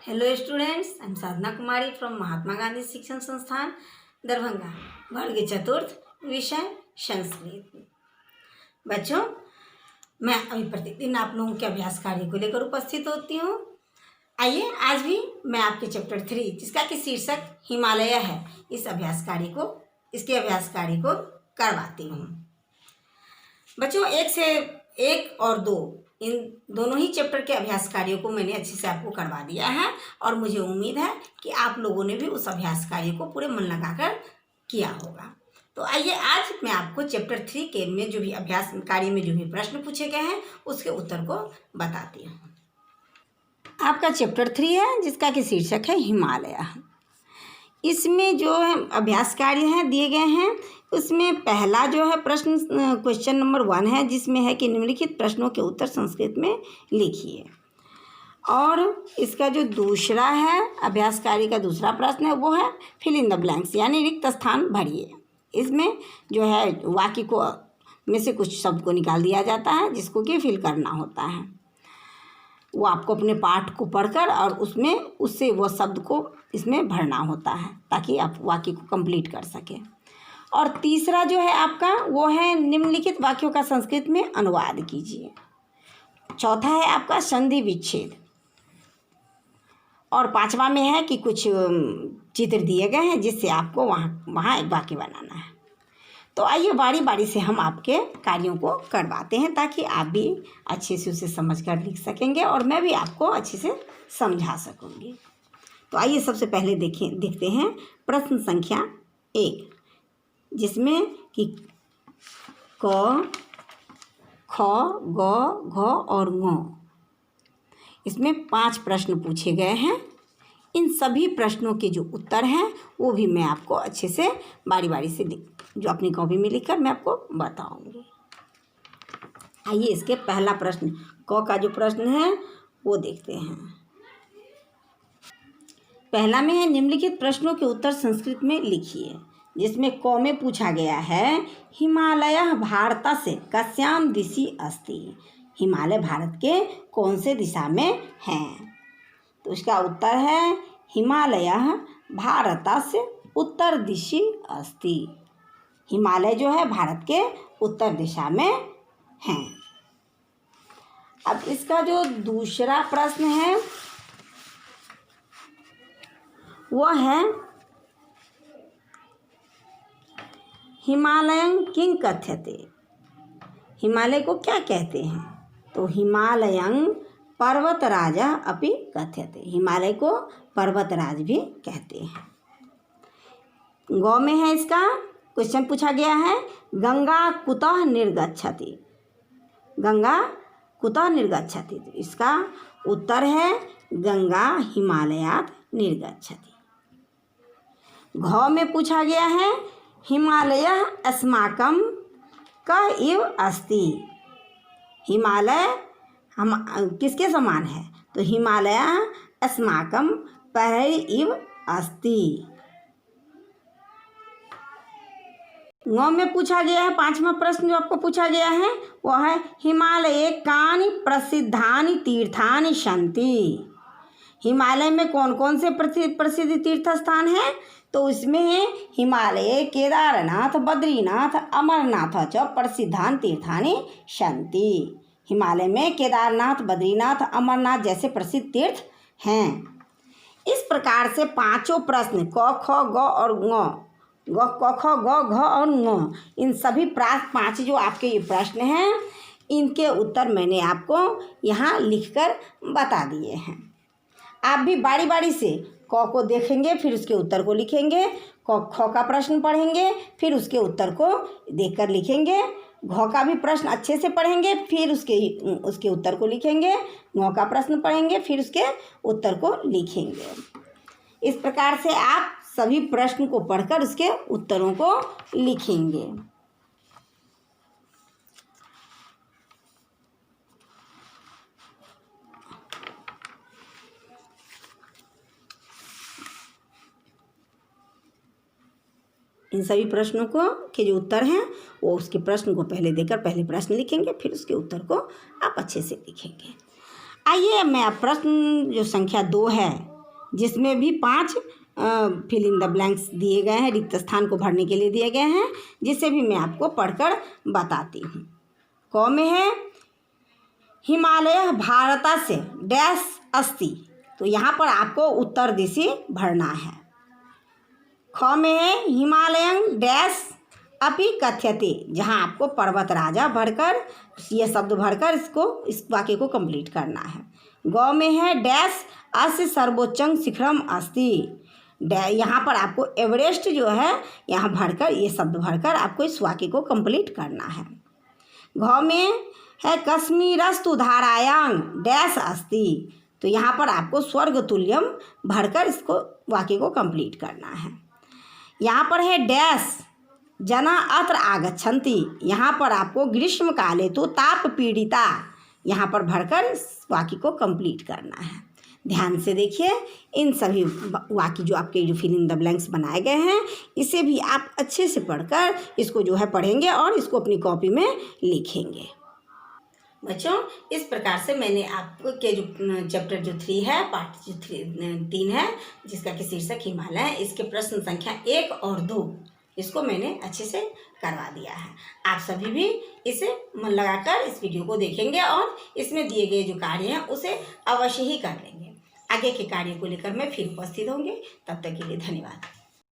Hello students, I am Sadhana Kumari from Mahatma Gandhi Shikshan Sansthan Darbhanga, वर्ग चतुर्थ, विषय संस्कृत। बच्चों, मैं अभी प्रतिदिन आप लोगों के अभ्यास कार्य को लेकर उपस्थित होती हूँ। आइए, आज भी मैं आपके चैप्टर 3 जिसका कि शीर्षक हिमालय है, इसके अभ्यास कार्य को करवाती हूँ। बच्चों, 1 से 1 और 2 इन दोनों ही चैप्टर के अभ्यास कार्यों को मैंने अच्छे से आपको करवा दिया है और मुझे उम्मीद है कि आप लोगों ने भी उस अभ्यास कार्य को पूरे मन लगाकर किया होगा। तो आइए, आज मैं आपको चैप्टर 3 के में जो भी अभ्यास कार्य में जो भी प्रश्न पूछे गए हैं उसके उत्तर को बताती हूँ। आपका चैप्टर 3 है जिसका कि शीर्षक है हिमालय। इसमें जो है अभ्यास कार्य हैं दिए गए हैं, उसमें पहला जो है प्रश्न क्वेश्चन नंबर 1 है, जिसमें है कि निम्नलिखित प्रश्नों के उत्तर संस्कृत में लिखिए। और इसका जो दूसरा है अभ्यास कार्य का दूसरा प्रश्न है वो है फिल इन द ब्लैंक्स, यानी रिक्त स्थान भरिए। इसमें जो है वाक्य को में से कुछ शब्द को निकाल दिया जाता है जिसको कि फिल करना होता है। वो आपको अपने पाठ को पढ़कर और उससे वो शब्द को इसमें भरना होता है ताकि आप वाक्य को कंप्लीट कर सकें। और तीसरा जो है आपका वो है निम्नलिखित वाक्यों का संस्कृत में अनुवाद कीजिए। चौथा है आपका संधि विच्छेद। और पांचवा में है कि कुछ चित्र दिए गए हैं जिससे आपको वहाँ एक वाक्य बनाना है। तो आइए बारी बारी से हम आपके कार्यों को करवाते हैं ताकि आप भी अच्छे से उसे समझकर लिख सकेंगे और मैं भी आपको अच्छे से समझा सकूँगी। तो आइए सबसे पहले देखते हैं प्रश्न संख्या 1, जिसमें कि क, ख, ग, घ और ङ, इसमें 5 प्रश्न पूछे गए हैं। इन सभी प्रश्नों के जो उत्तर हैं वो भी मैं आपको अच्छे से बारी बारी से जो अपनी कॉपी में लिखकर मैं आपको बताऊंगी। आइए इसके पहला प्रश्न क का जो प्रश्न है वो देखते हैं। पहला में है निम्नलिखित प्रश्नों के उत्तर संस्कृत में लिखिए, जिसमें क में पूछा गया है हिमालय भारतस्य कस्याम दिशि अस्ति। हिमालय भारत के कौन से दिशा में हैं? तो इसका उत्तर है हिमालय भारतस्य उत्तर दिशि अस्ति। हिमालय जो है भारत के उत्तर दिशा में हैं। अब इसका जो दूसरा प्रश्न है वह है हिमालयं किं कथ्यते। हिमालय को क्या कहते हैं? तो हिमालयं पर्वतराजा अपि कथ्यते। हिमालय को पर्वतराज भी कहते हैं। गौ में है इसका क्वेश्चन पूछा गया है गंगा कुतः निर्गच्छति। गंगा कुतः निर्गच्छति। तो इसका उत्तर है गंगा हिमालयात् निर्गच्छति। घ में पूछा गया है हिमालय अस्माकं कः इव अस्ति। हिमालय हम किसके समान है? तो हिमालय अस्माकं परैः इव अस्ति। ङ में पूछा गया है 5वां प्रश्न जो आपको पूछा गया है वह है हिमालये कानि प्रसिद्धानि तीर्थानि सन्ति। हिमालय में कौन कौन से प्रसिद्ध तीर्थ स्थान हैं? तो इसमें है हिमालये केदारनाथ बद्रीनाथ अमरनाथ च प्रसिद्धानि तीर्थानि सन्ति। हिमालय में केदारनाथ बद्रीनाथ अमरनाथ जैसे प्रसिद्ध तीर्थ हैं। इस प्रकार से 5 प्रश्न क, ख, ग और ङ, क, ख, ग, घ और ङ, इन सभी 5 जो आपके ये प्रश्न हैं इनके उत्तर मैंने आपको यहाँ लिखकर बता दिए हैं। आप भी बारी बारी से क को देखेंगे, फिर उसके उत्तर को लिखेंगे। ख का प्रश्न पढ़ेंगे, फिर उसके उत्तर को देखकर लिखेंगे। घ का भी प्रश्न अच्छे से पढ़ेंगे, फिर उसके उत्तर को लिखेंगे। ङ का प्रश्न पढ़ेंगे, फिर उसके उत्तर को लिखेंगे। इस प्रकार से आप सभी प्रश्न को पढ़कर उसके उत्तरों को लिखेंगे। इन सभी प्रश्नों को के जो उत्तर हैं वो उसके प्रश्न को पहले देकर पहले प्रश्न लिखेंगे, फिर उसके उत्तर को आप अच्छे से लिखेंगे। आइए मैं प्रश्न जो संख्या 2 है जिसमें भी 5 फिल इन द ब्लैंक्स दिए गए हैं, रिक्त स्थान को भरने के लिए दिए गए हैं, जिसे भी मैं आपको पढ़कर बताती हूँ। क में है हिमालय भारत से डैश अस्ति, तो यहाँ पर आपको उत्तर दिशा भरना है। ख में है हिमालयं डैश अपि कथ्यते, जहाँ आपको पर्वत राजा भरकर ये शब्द भरकर इस वाक्य को कंप्लीट करना है। ग में है डैश अस्य सर्वोच्चं शिखरम अस्ति, यहाँ पर आपको एवरेस्ट जो है यहाँ भरकर ये शब्द भरकर आपको इस वाक्य को कंप्लीट करना है। घ में है कश्मीरस्तु धारायां डैश अस्ति, तो यहाँ पर आपको स्वर्ग तुल्यम भरकर इसको वाक्य को कंप्लीट करना है। यहाँ पर है डैश जना अत्र आगच्छन्ति, यहाँ पर आपको ग्रीष्म काले तो ताप पीड़िता यहाँ पर भरकर इस वाक्य को कंप्लीट करना है। ध्यान से देखिए, इन सभी वाक्य जो आपके जो फिल इन द ब्लैंक्स बनाए गए हैं, इसे भी आप अच्छे से पढ़कर इसको जो है पढ़ेंगे और इसको अपनी कॉपी में लिखेंगे। बच्चों, इस प्रकार से मैंने आपके जो चैप्टर जो 3 है, पार्ट जो 3 है, जिसका कि शीर्षक हिमालय है, इसके प्रश्न संख्या 1 और 2 इसको मैंने अच्छे से करवा दिया है। आप सभी भी इसे मन लगाकर इस वीडियो को देखेंगे और इसमें दिए गए जो कार्य हैं उसे अवश्य ही कर लेंगे। आगे के कार्य को लेकर मैं फिर उपस्थित होंगे। तब तक के लिए धन्यवाद।